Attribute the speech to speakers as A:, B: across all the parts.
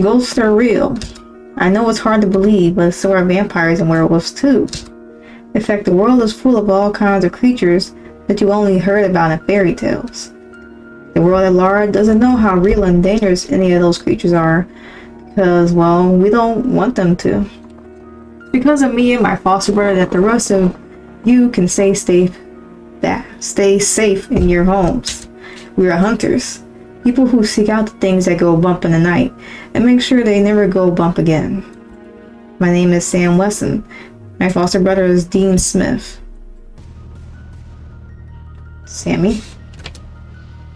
A: Ghosts are real. I know it's hard to believe, but so are vampires and werewolves too. In fact, the world is full of all kinds of creatures that you only heard about in fairy tales. The world at large doesn't know how real and dangerous any of those creatures are because, well, we don't want them to. It's because of me and my foster brother that the rest of you can stay safe in your homes. We are hunters. People who seek out the things that go bump in the night and make sure they never go bump again. My name is Sam Wesson. My foster brother is Dean Smith. Sammy?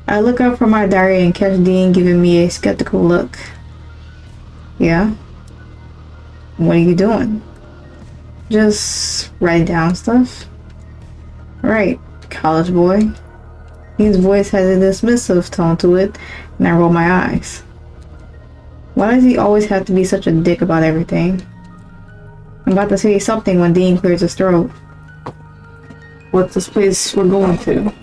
A: I look up from my diary and catch Dean giving me a skeptical look. Yeah? What are you doing? Just writing down stuff? Right, college boy. Dean's voice has a dismissive tone to it, and I roll my eyes. Why does he always have to be such a dick about everything? I'm about to say something when Dean clears his throat. What's this place we're going to?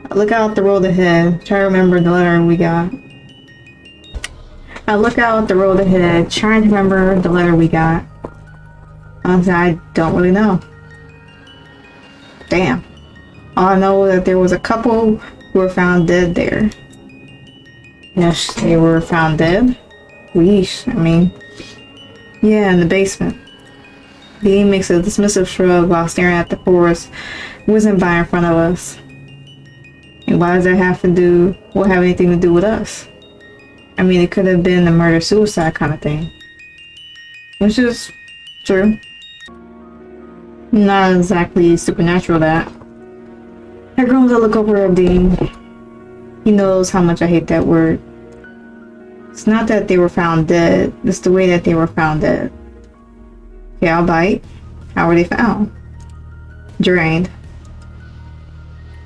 A: I look out the road ahead, trying to remember the letter we got. Honestly, I don't really know. Damn. All I know is that there was a couple who were found dead there. Yes, they were found dead? Weesh, I mean... Yeah, in the basement. Dean makes a dismissive shrug while staring at the forest whizzing by in front of us. And why does that have anything to do with us? I mean, it could have been a murder-suicide kind of thing. Which is true. Not exactly supernatural, that. I grumble to look over at Dean. He knows how much I hate that word. It's not that they were found dead, it's the way that they were found dead. Okay, I'll bite. How were they found? Drained.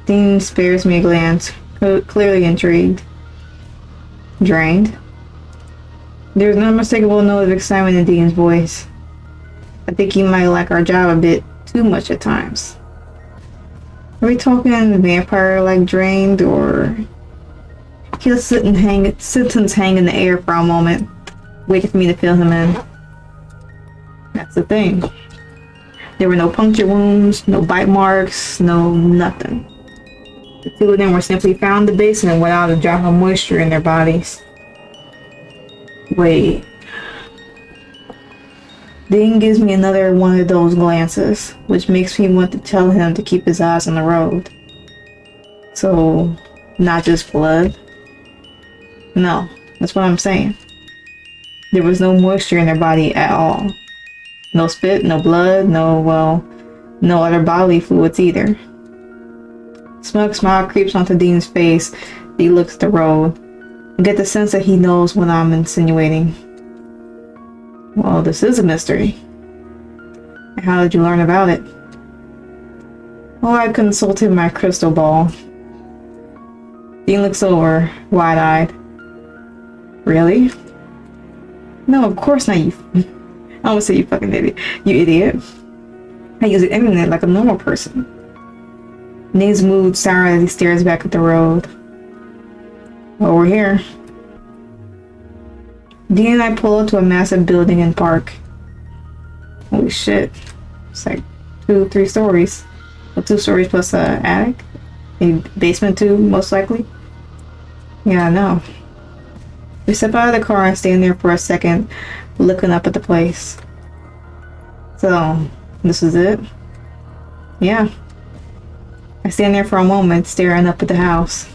A: Dean spares me a glance, clearly intrigued. Drained? There's an unmistakable note of excitement in Dean's voice. I think he might like our job a bit too much at times. Are we talking vampire-like drained, or... He'll sentence hang in the air for a moment, waiting for me to fill him in. That's the thing. There were no puncture wounds, no bite marks, no nothing. The two of them were simply found in the basement without a drop of moisture in their bodies. Wait. Dean gives me another one of those glances, which makes me want to tell him to keep his eyes on the road. So, not just blood? No, that's what I'm saying. There was no moisture in their body at all. No spit, no blood, no other bodily fluids either. Smug smile creeps onto Dean's face. He looks at the road. I get the sense that he knows what I'm insinuating. Well, this is a mystery. How did you learn about it? Oh, I consulted my crystal ball. Dean looks over, wide-eyed. Really? No, of course not, you. I almost say you fucking idiot. You idiot. I use the internet like a normal person. Dean's mood sour as he stares back at the road. Well, we're here. Dean and I pull up to a massive building and park. Holy shit. It's like 2-3 stories. Well, 2 stories plus an attic. A basement too, most likely. Yeah, I know. We step out of the car and stand there for a second, looking up at the place. So, this is it? Yeah. I stand there for a moment, staring up at the house.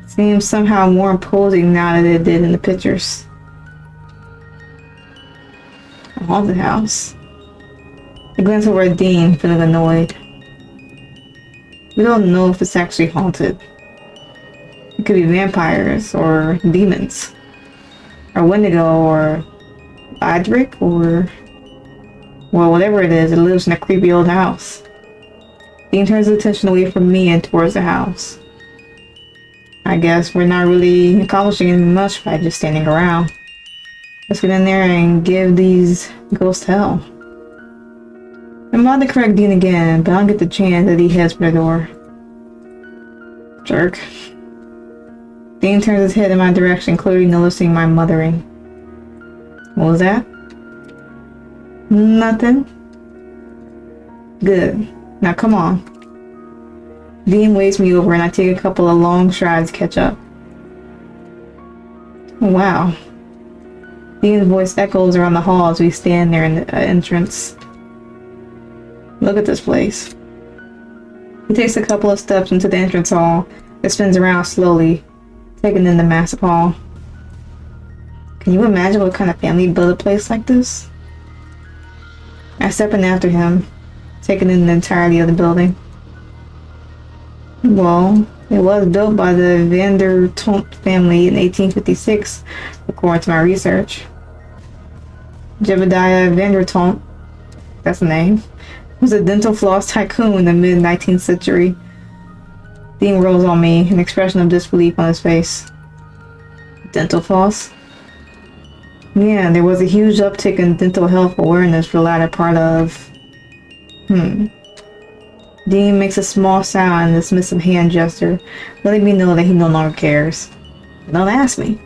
A: It seems somehow more imposing now than it did in the pictures. A haunted house. I glance over at Dean, feeling annoyed. We don't know if it's actually haunted. It could be vampires, or demons, or Wendigo, or Adric, or... well, whatever it is, it lives in a creepy old house. Dean turns his attention away from me and towards the house. I guess we're not really accomplishing much by just standing around. Let's get in there and give these ghosts hell. I'm about to correct Dean again, but I don't get the chance that he heads for the door. Jerk. Dean turns his head in my direction, clearly noticing my muttering. What was that? Nothing. Good. Now come on. Dean waves me over and I take a couple of long strides to catch up. Wow. Dean's voice echoes around the hall as we stand there in the entrance. Look at this place. He takes a couple of steps into the entrance hall. It spins around slowly, taking in the massive hall. Can you imagine what kind of family built a place like this? I step in after him, taking in the entirety of the building. Well, it was built by the Vandertunt family in 1856, according to my research. Jebediah Vandertunt, that's the name, was a dental floss tycoon in the mid-19th century. Dean rolls on me, an expression of disbelief on his face. Dental floss? Yeah, there was a huge uptick in dental health awareness for the latter part of... Dean makes a small sound and a dismissive hand gesture, letting me know that he no longer cares. Don't ask me.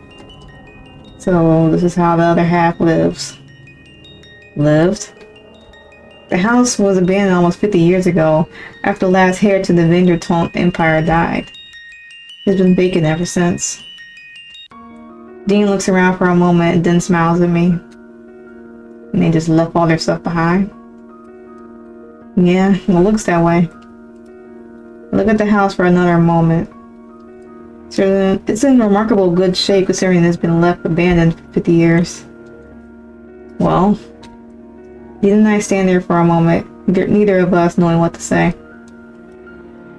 A: So, this is how the other half lives. Lived? The house was abandoned almost 50 years ago, after the last heir to the Vandertunt Empire died. It's been vacant ever since. Dean looks around for a moment and then smiles at me. And they just left all their stuff behind. Yeah, it looks that way. Look at the house for another moment. So it's in remarkable good shape considering it's been left abandoned for 50 years. Well, Dean and I stand there for a moment, neither of us knowing what to say.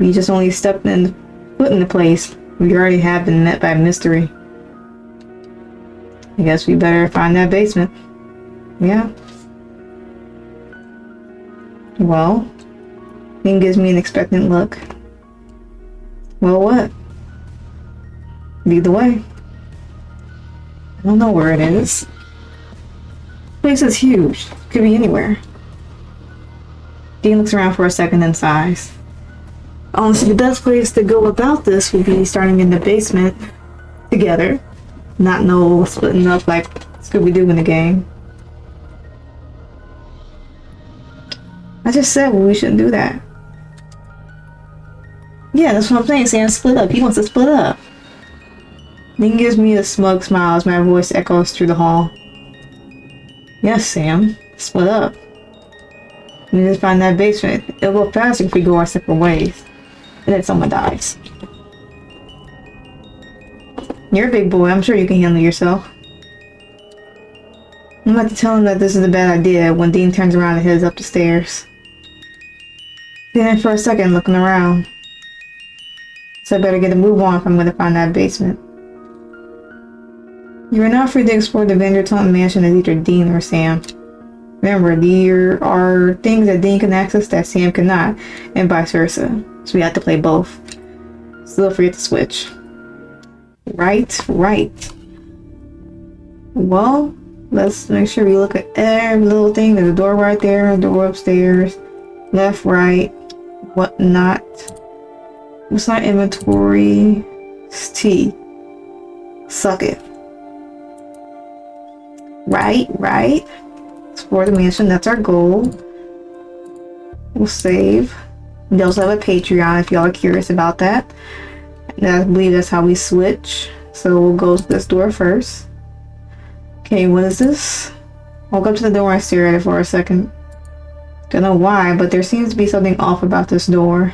A: We just only stepped foot in the place. We already have been met by mystery. I guess we better find that basement. Yeah. Well, Dean gives me an expectant look. Well, what? Lead the way. I don't know where it is. The place is huge. Could be anywhere. Dean looks around for a second and sighs. Honestly, the best place to go about this would be starting in the basement together. Not no splitting up like Scooby-Doo in the game. I just said we shouldn't do that. Yeah, that's what I'm saying. Sam split up. He wants to split up. Dean gives me a smug smile as my voice echoes through the hall. Yes, Sam. Split up. We need to find that basement. It'll go faster if we go our separate ways. And then someone dies. You're a big boy. I'm sure you can handle yourself. I'm about to tell him that this is a bad idea when Dean turns around and heads up the stairs. Standing for a second looking around. So I better get a move on if I'm going to find that basement. You are now free to explore the Vandertunt Mansion as either Dean or Sam. Remember, there are things that Dean can access that Sam cannot, and vice versa. So we have to play both. Still free to switch. Right. Well, let's make sure we look at every little thing. There's a door right there, a door upstairs, left, right, whatnot. What's not inventory? It's T. Suck it. Right. Explore the mansion, that's our goal. We'll save. We also have a Patreon if y'all are curious about that. And I believe that's how we switch. So we'll go to this door first. Okay, what is this? I'll go up to the door and stare at it for a second. Don't know why, but there seems to be something off about this door.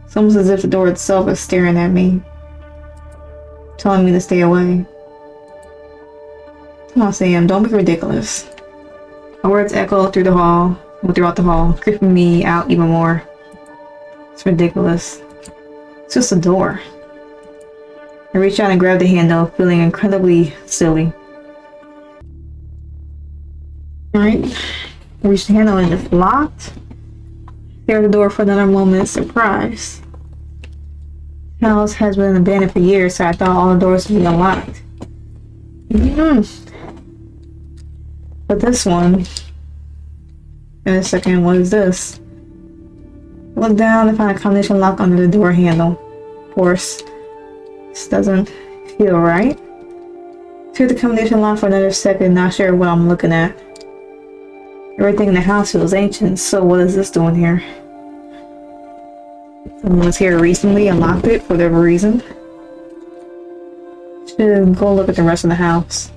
A: It's almost as if the door itself is staring at me, telling me to stay away. Come on, Sam, don't be ridiculous. My words echo throughout the hall, creeping me out even more. It's ridiculous. It's just a door. I reach out and grab the handle, feeling incredibly silly. Alright, I reach the handle and it's locked. Stare at the door for another moment, surprise. The house has been abandoned for years, so I thought all the doors would be unlocked. But this one... In a second, what is this? Look down and find a combination lock under the door handle. Of course, This doesn't feel right. Stare at the combination line for another second, not sure what I'm looking at. Everything in the house feels ancient, so what is this doing here? Someone was here recently and locked it for whatever reason. Should go look at the rest of the house.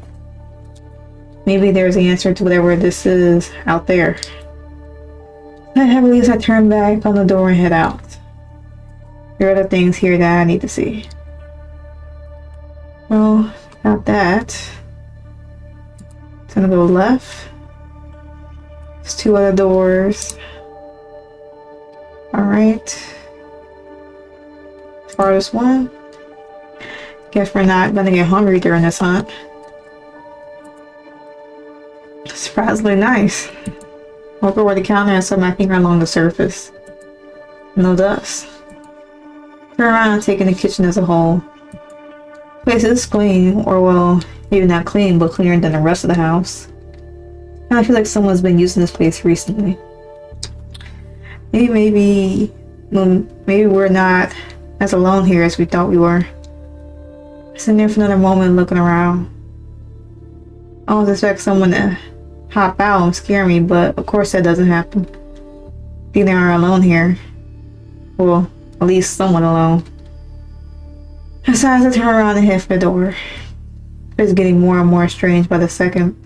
A: Maybe there's the answer to whatever this is out there. Heavily as I turn back on the door and head out. There are other things here that I need to see. Well, got that. It's gonna go left. There's 2 other doors. Alright. Farthest one. Guess we're not gonna get hungry during this hunt. Surprisingly nice. Walk over the counter and set my finger along the surface. No dust. Turn around, taking the kitchen as a whole. Place is clean, or well, maybe not clean, but cleaner than the rest of the house. I feel like someone's been using this place recently. Maybe we're not as alone here as we thought we were. Sitting there for another moment looking around. I almost expect someone to hop out and scare me, but of course that doesn't happen. I think they are alone here. Well, at least somewhat alone. Besides, I turn around and head for the door. It's getting more and more strange by the second.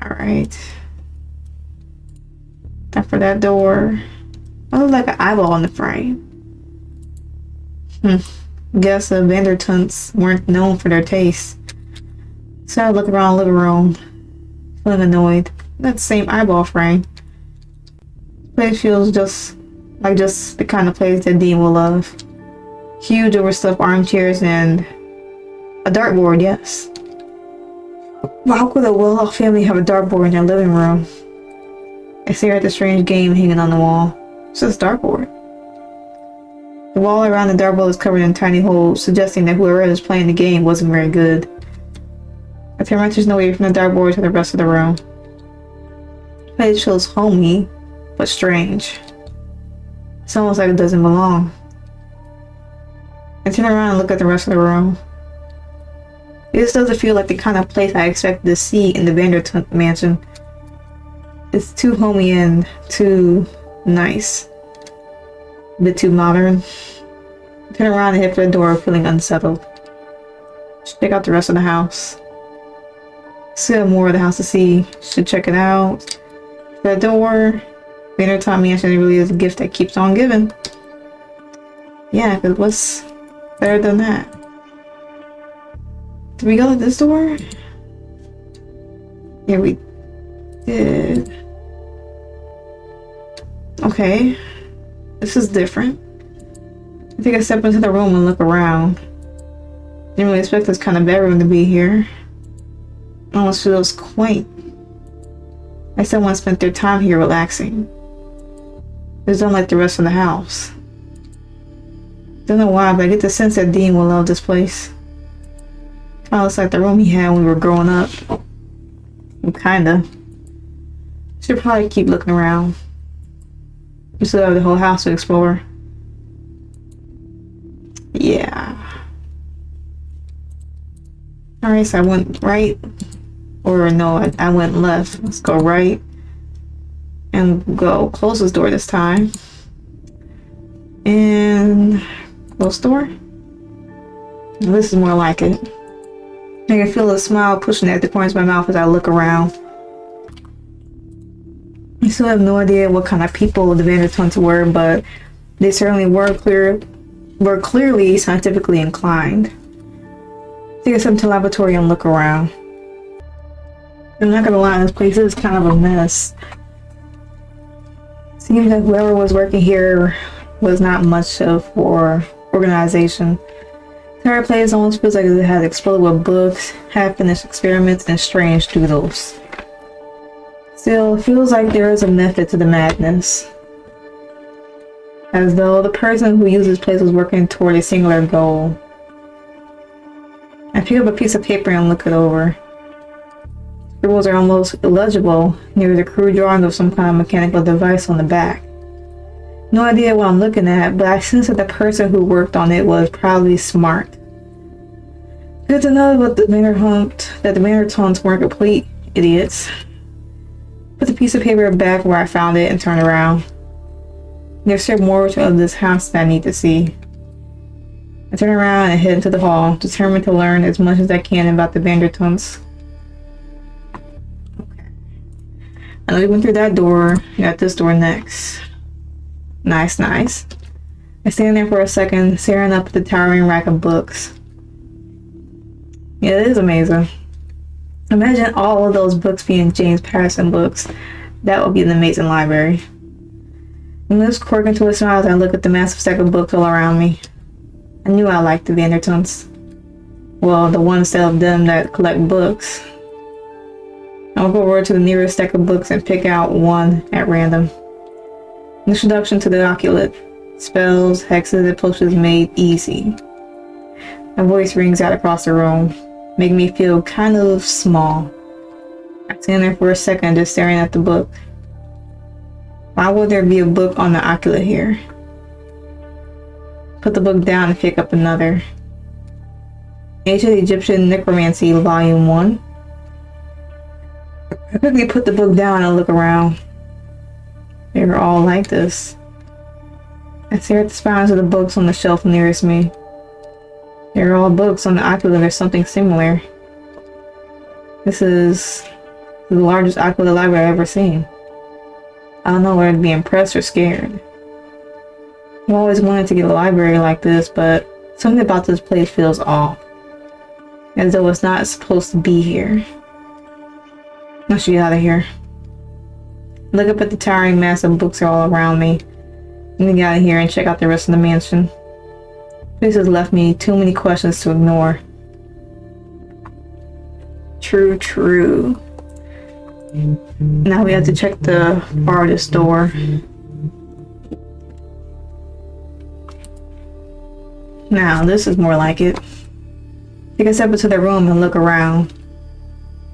A: Alright. After that door, I look like an eyeball in the frame. Guess the Vandertunts weren't known for their taste. So I look around the living room, feeling annoyed. That same eyeball frame. This place feels just the kind of place that Dean will love. Huge overstuffed armchairs and a dartboard, yes. But how could a well-off family have a dartboard in their living room? I stare at the strange game hanging on the wall. It's just a dartboard. The wall around the dartboard is covered in tiny holes, suggesting that whoever is playing the game wasn't very good. I turn my attention away from the dartboard to the rest of the room. The place feels homey, but strange. It's almost like it doesn't belong. I turn around and look at the rest of the room. This doesn't feel like the kind of place I expected to see in the Vandertunt Mansion. It's too homey and too nice. A bit too modern. I turn around and head for the door, feeling unsettled. Should check out the rest of the house. Still have more of the house to see. Should check it out. The door. Vandertunt Mansion really is a gift that keeps on giving. Yeah, because what's better than that? Did we go to this door? Yeah, we did. Okay. This is different. I think I step into the room and look around. Didn't really expect this kind of bedroom to be here. It almost feels quaint. Like someone spent their time here relaxing. It's unlike the rest of the house. Don't know why, but I get the sense that Dean will love this place. Kinda looks like the room he had when we were growing up. Kinda. Should probably keep looking around. We still have the whole house to explore. Yeah. Alright, so I went right. Or no, I went left. Let's go right. And go close this door this time. And close door. This is more like it. I can feel a smile pushing at the corners of my mouth as I look around. I still have no idea what kind of people the Vandertunts were, but they certainly were clearly scientifically inclined. Take a step to the laboratory and look around. I'm not gonna lie, this place is kind of a mess. Seems like whoever was working here was not much for organization. The entire place almost feels like it had exploded with books, half-finished experiments, and strange doodles. Still, it feels like there is a method to the madness. As though the person who used this place was working toward a singular goal. I pick up a piece of paper and look it over. Scribbles are almost illegible near the crude drawing of some kind of mechanical device on the back. No idea what I'm looking at, but I sense that the person who worked on it was probably smart. Good to know that the Vandertunts weren't complete idiots. Put the piece of paper back where I found it and turn around. There's still more of this house that I need to see. I turn around and head into the hall, determined to learn as much as I can about the Vandertunts. Okay. I know we went through that door. Got this door next. Nice, nice. I stand there for a second, staring up at the towering rack of books. Yeah, it is amazing. Imagine all of those books being James Patterson books. That would be an amazing library. My lips quirk into a smile as I look at the massive stack of books all around me. I knew I liked the Vandertunts. Well, the one set of them that collect books. I'll go over to the nearest stack of books and pick out one at random. Introduction to the Oculate. Spells, hexes, and potions made easy. My voice rings out across the room, making me feel kind of small. I stand there for a second just staring at the book. Why would there be a book on the Oculate here? Put the book down and pick up another. Ancient Egyptian Necromancy, Volume 1. I quickly put the book down and look around. They were all like this. I stare at the spines of the books on the shelf nearest me. They are all books on the Oculate or something similar. This is the largest Oculate library I've ever seen. I don't know whether to be impressed or scared. I've always wanted to get a library like this, but something about this place feels off. As though it's not supposed to be here. I should get out of here. Look up at the towering mass of books all around me. Let me get out of here and check out the rest of the mansion. This has left me too many questions to ignore. True, true. Now we have to check the farthest door. Now, this is more like it. Take a step into the room and look around.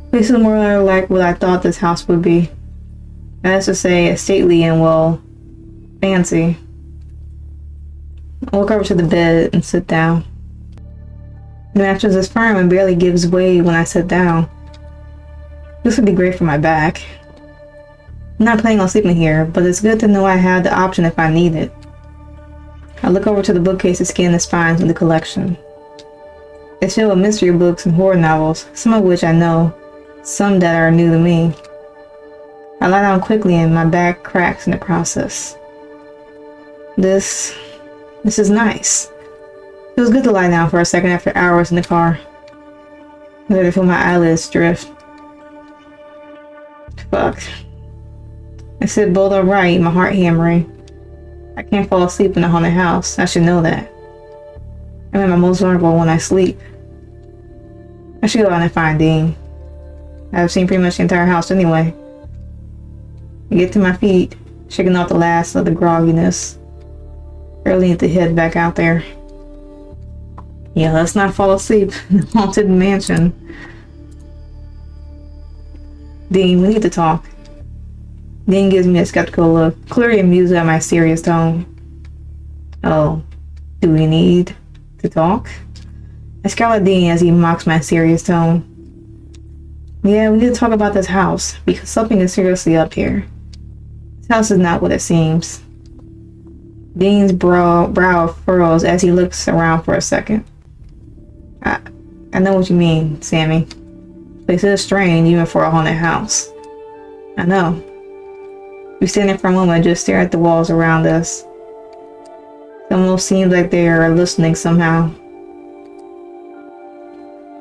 A: This is more like what I thought this house would be. That is to say, stately and, well, fancy. I walk over to the bed and sit down. The mattress is firm and barely gives way when I sit down. This would be great for my back. I'm not planning on sleeping here, but it's good to know I have the option if I need it. I look over to the bookcase to scan the spines of the collection. It's filled with mystery books and horror novels, some of which I know, some that are new to me. I lie down quickly and my back cracks in the process. This is nice. It feels good to lie down for a second after hours in the car. I let it feel my eyelids drift. Fuck. I sit bolt upright, my heart hammering. I can't fall asleep in a haunted house. I should know that. I'm at my most vulnerable when I sleep. I should go out and find Dean. I've seen pretty much the entire house anyway. I get to my feet, shaking off the last of the grogginess. Barely need to head back out there. Yeah, let's not fall asleep in the haunted mansion. Dean, we need to talk. Dean gives me a skeptical look, clearly amused at my serious tone. Oh, do we need to talk? I scowl at Dean as he mocks my serious tone. Yeah, we need to talk about this house, because something is seriously up here. This house is not what it seems. Dean's brow furrows as he looks around for a second. I know what you mean, Sammy. This place is strange even for a haunted house. I know. We stand there for a moment and just stare at the walls around us. It almost seems like they are listening somehow.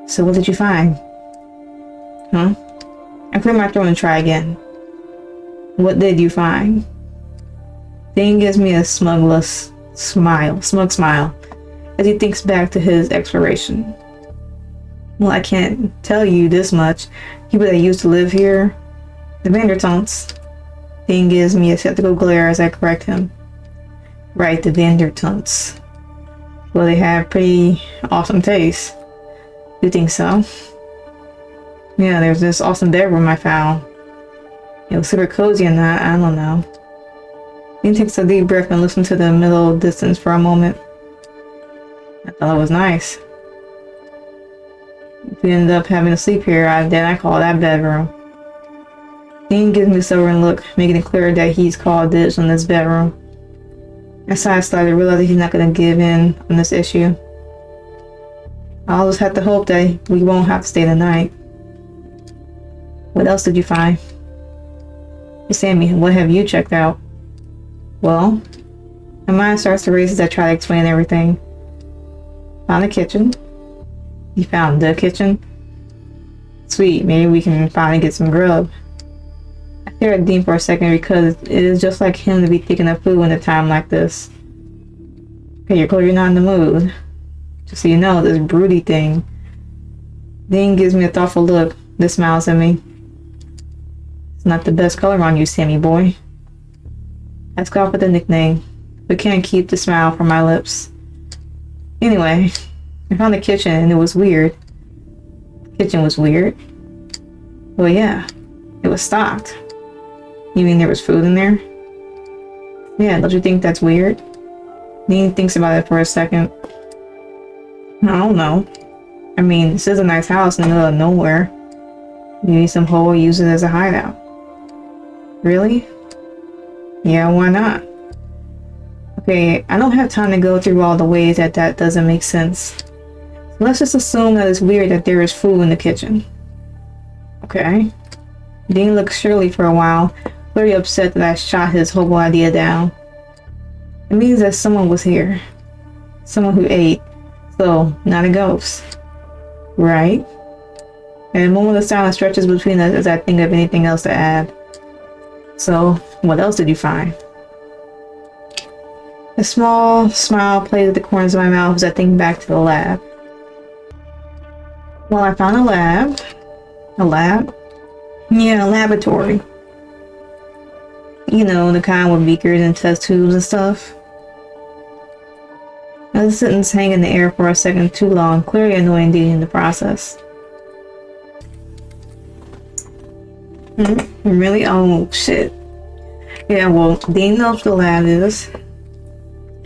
A: So what did you find? Huh? I clear my throat and try again. What did you find? Dean gives me a smug smile, as he thinks back to his exploration. Well, I can't tell you this much. People that used to live here, the Vandertunts. Dean gives me a skeptical glare as I correct him. Right, the Vandertunts. Well, they have pretty awesome taste. You think so? Yeah, there's this awesome bedroom I found. It was super cozy and that, I don't know. Dean takes a deep breath and listens to the middle distance for a moment. I thought it was nice. If we end up having to sleep here, then I call that bedroom. Dean gives me a sobering look, making it clear that he's called dibs on this bedroom. I sigh slightly, realizing he's not going to give in on this issue. I'll just have to hope that we won't have to stay the night. What else did you find? Hey Sammy, what have you checked out? Well, my mind starts to race as I try to explain everything. Found the kitchen. You found the kitchen? Sweet, maybe we can finally get some grub. I stare at Dean for a second because it is just like him to be thinking of food in a time like this. Okay, you're clearly not in the mood. Just so you know, this broody thing. Dean gives me a thoughtful look, then smiles at me. It's not the best color on you, Sammy boy. I scoff at the nickname, but can't keep the smile from my lips. Anyway, I found the kitchen and it was weird. The kitchen was weird? Well, yeah, it was stocked. You mean there was food in there? Yeah, don't you think that's weird? Dean thinks about it for a second. I don't know. I mean, this is a nice house in the middle of nowhere. Maybe some hoe will use it as a hideout. Really? Yeah, why not? Okay, I don't have time to go through all the ways that doesn't make sense. So let's just assume that it's weird that there is food in the kitchen. Okay. Dean looks surly for a while, very upset that I shot his whole idea down. It means that someone was here. Someone who ate. So, not a ghost. Right? And a moment of silence stretches between us as I think of anything else to add. So, what else did you find? A small smile plays at the corners of my mouth as I think back to the lab. Well, I found a lab. A lab? Yeah, a laboratory. You know, the kind with beakers and test tubes and stuff. I was sentence hang in the air for a second too long, clearly annoying Dean in the process. Really? Oh, shit. Yeah, well, Dean knows what the lab is.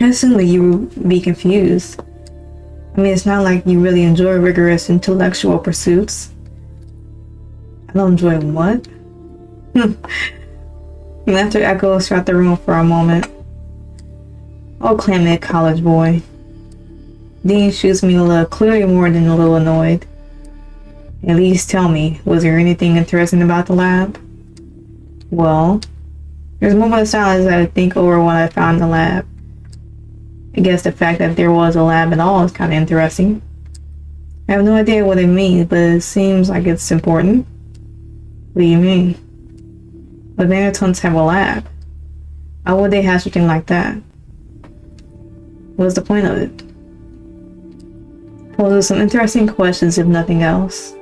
A: Instantly, you would be confused. I mean, it's not like you really enjoy rigorous intellectual pursuits. I don't enjoy what? Laughter echoes throughout the room for a moment. Oh, clam-head college boy. Dean shoots me a look, clearly more than a little annoyed. At least tell me, was there anything interesting about the lab? Well, there's a moment of silence as I think over what I found in the lab. I guess the fact that there was a lab at all is kind of interesting. I have no idea what it means, but it seems like it's important. What do you mean? The Vandertunts have a lab. Why would they have something like that? What's the point of it? Well, there's some interesting questions if nothing else.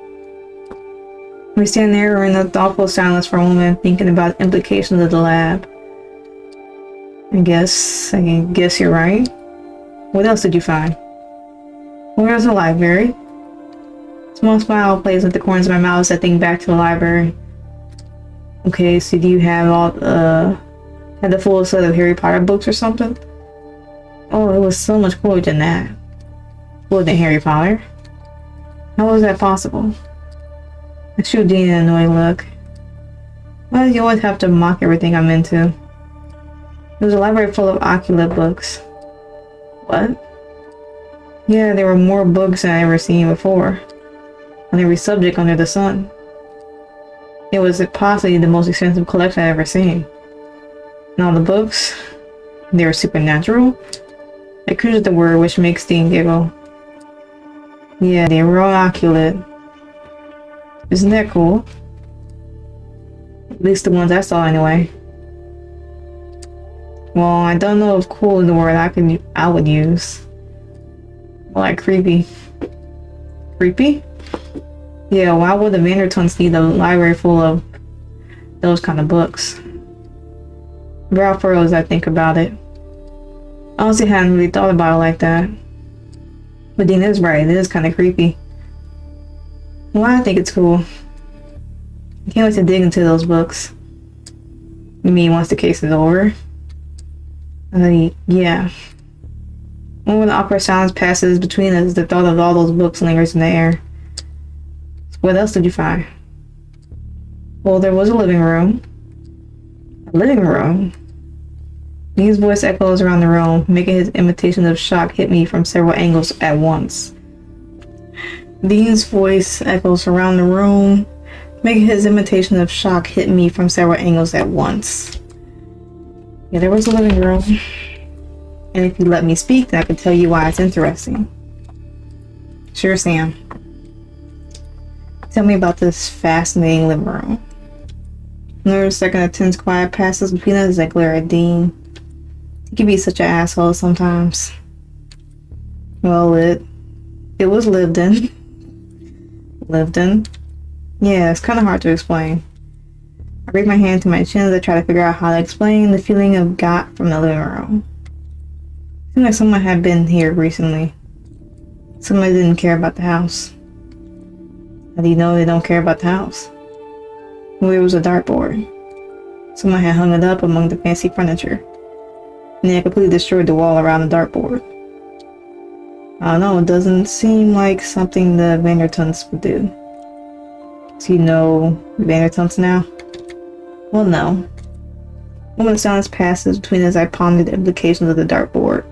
A: We stand there in a thoughtful silence for a moment, thinking about the implications of the lab. I guess you're right. What else did you find? Well, there's a library. Small smile plays at the corners of my mouth as I think back to the library. Okay, so do you have had the full set of Harry Potter books or something? Oh, it was so much cooler than that. Cooler than Harry Potter? How was that possible? I shoot Dean an annoyed look. Why do you always have to mock everything I'm into? There was a library full of Oculus books. What? Yeah, there were more books than I'd ever seen before. On every subject under the sun. It was possibly the most extensive collection I've ever seen. And all the books, they were supernatural? I cringed at the word, which makes Dean giggle. Yeah, they were all Oculus. Isn't that cool? At least the ones I saw anyway. Well, I don't know if cool is the word I would use. More like creepy. Creepy? Yeah, why would the Vandertunts need a library full of those kind of books? Brow furrows as I think about it. Honestly, I hadn't really thought about it like that. But Dean is right, it is kind of creepy. Well, I think it's cool. I can't wait to dig into those books. You mean once the case is over? Yeah. When the awkward silence passes between us, the thought of all those books lingers in the air. What else did you find? Well, there was a living room. A living room? Dean's voice echoes around the room, making his imitation of shock hit me from several angles at once. Dean's voice echoes around the room, making his imitation of shock hit me from several angles at once. Yeah, there was a living room. And if you let me speak, then I can tell you why it's interesting. Sure, Sam. Tell me about this fascinating living room. Another second of tense quiet passes between us as I glare at Dean. He can be such an asshole sometimes. Well, it was lived in. Lived in? Yeah, it's kind of hard to explain. I raise my hand to my chin as I try to figure out how to explain the feeling I've got from the living room. It seemed like someone had been here recently. Somebody didn't care about the house. How do you know they don't care about the house? Well, there was a dartboard. Someone had hung it up among the fancy furniture. And they had completely destroyed the wall around the dartboard. I don't know, it doesn't seem like something the Vandertunts would do. Do you know Vandertunts now? Well, no. A moment of silence passes between us as I ponder the implications of the dartboard.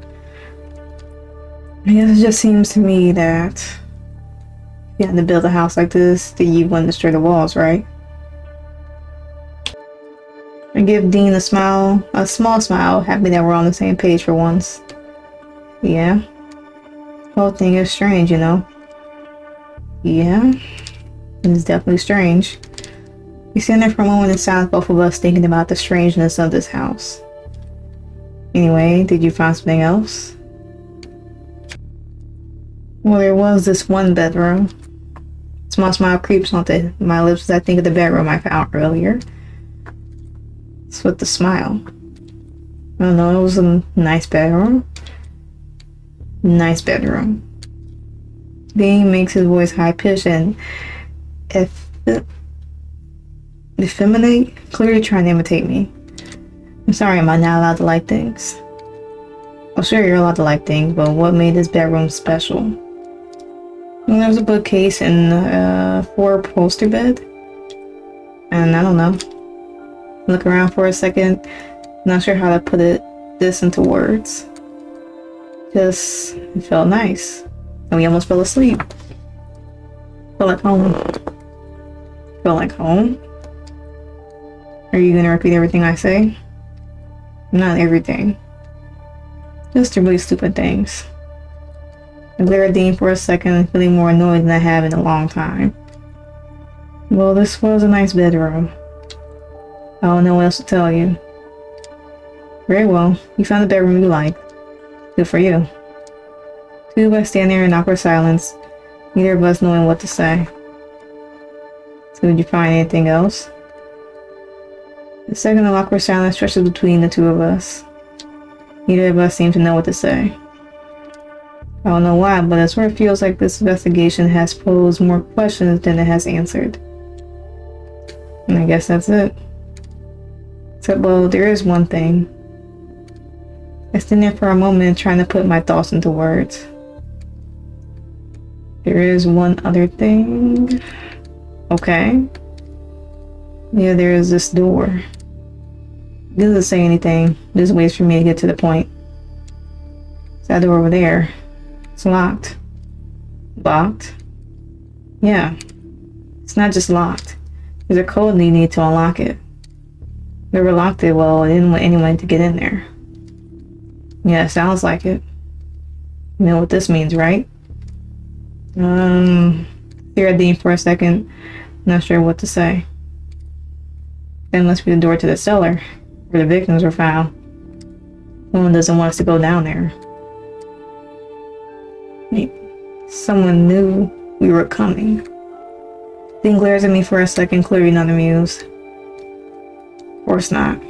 A: I guess it just seems to me that if you had to build a house like this, that you wouldn't destroy the walls, right? I give Dean a small smile, happy that we're on the same page for once. Yeah. The whole thing is strange, you know? Yeah. It's definitely strange. We stand there for a moment in silence, both of us thinking about the strangeness of this house. Anyway, did you find something else? Well, there was this one bedroom. Small smile creeps onto my lips as I think of the bedroom I found earlier. It's with the smile. I don't know, it was a nice bedroom. Nice bedroom. Dean makes his voice high-pitched and effeminate, clearly trying to imitate me. I'm sorry, am I not allowed to like things? Well, sure, you're allowed to like things, but what made this bedroom special? Well, there was a bookcase and a 4-poster bed. And I don't know. Look around for a second, not sure how to put this into words. Just, it felt nice. And we almost fell asleep. Felt like home. Felt like home? Are you gonna repeat everything I say? Not everything. Just the really stupid things. I glare at Dean for a second, feeling more annoyed than I have in a long time. Well, this was a nice bedroom. I don't know what else to tell you. Very well, you found the bedroom you liked. Good for you. Two of us stand there in awkward silence, neither of us knowing what to say. So did you find anything else? The second of awkward silence stretches between the two of us. Neither of us seem to know what to say. I don't know why, but it sort of feels like this investigation has posed more questions than it has answered. And I guess that's it. Except, well, there is one thing. I stand there for a moment trying to put my thoughts into words. There is one other thing. Okay. Yeah, there is this door. It doesn't say anything. Just waits for me to get to the point. It's that door over there. It's locked. Locked? Yeah. It's not just locked. There's a code you need to unlock it. Whoever locked it, well, I didn't want anyone to get in there. Yeah, sounds like it. You know what this means, right? Stare at Dean for a second. Not sure what to say. Then must be the door to the cellar, where the victims were found. No one doesn't want us to go down there. Someone knew we were coming. Dean glares at me for a second, clearly not amused. Of course not.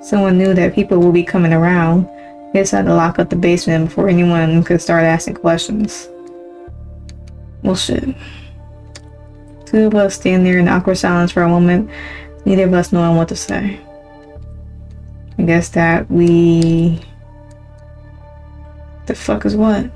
A: Someone knew that people would be coming around. They decided to lock up the basement before anyone could start asking questions. Well, shit. Two of us stand there in awkward silence for a moment, neither of us knowing what to say. I guess that we... The fuck is what?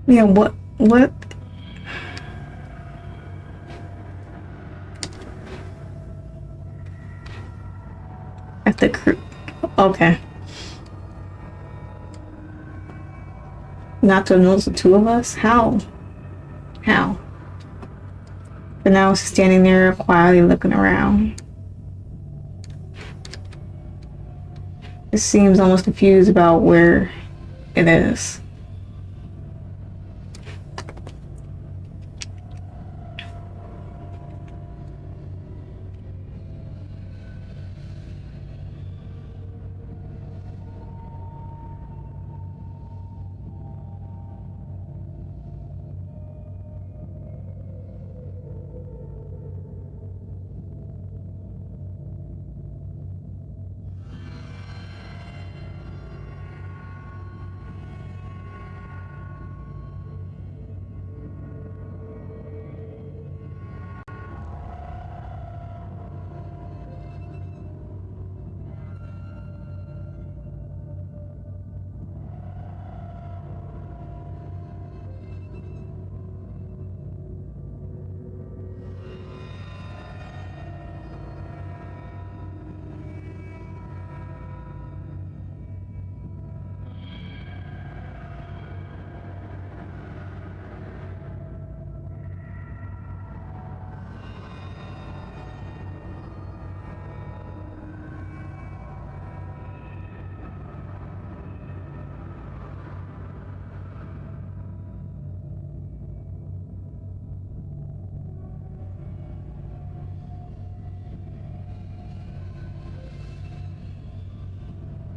A: Yeah, what? At the crew. Okay. Not to notice the two of us? How? How? But now it's standing there quietly looking around. It seems almost confused about where it is.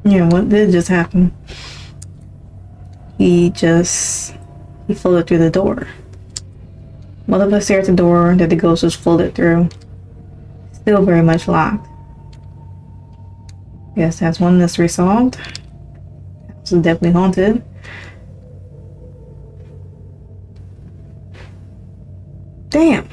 A: Yeah, what did just happen? He floated through the door. Both of us stare at the door that the ghost just floated through. Still very much locked. Yes, that's one mystery solved. House is definitely haunted. Damn.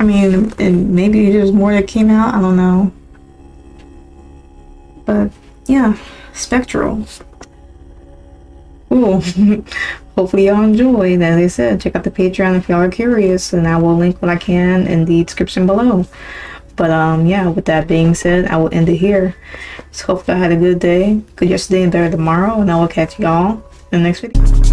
A: I mean, and maybe there's more that came out, I don't know. But yeah, Spectral. Cool. Hopefully y'all enjoyed. As I said, check out the Patreon if y'all are curious, and I will link what I can in the description below. But yeah, with that being said, I will end it here. So hopefully I had a good day, good yesterday and better tomorrow, and I will catch y'all in the next video.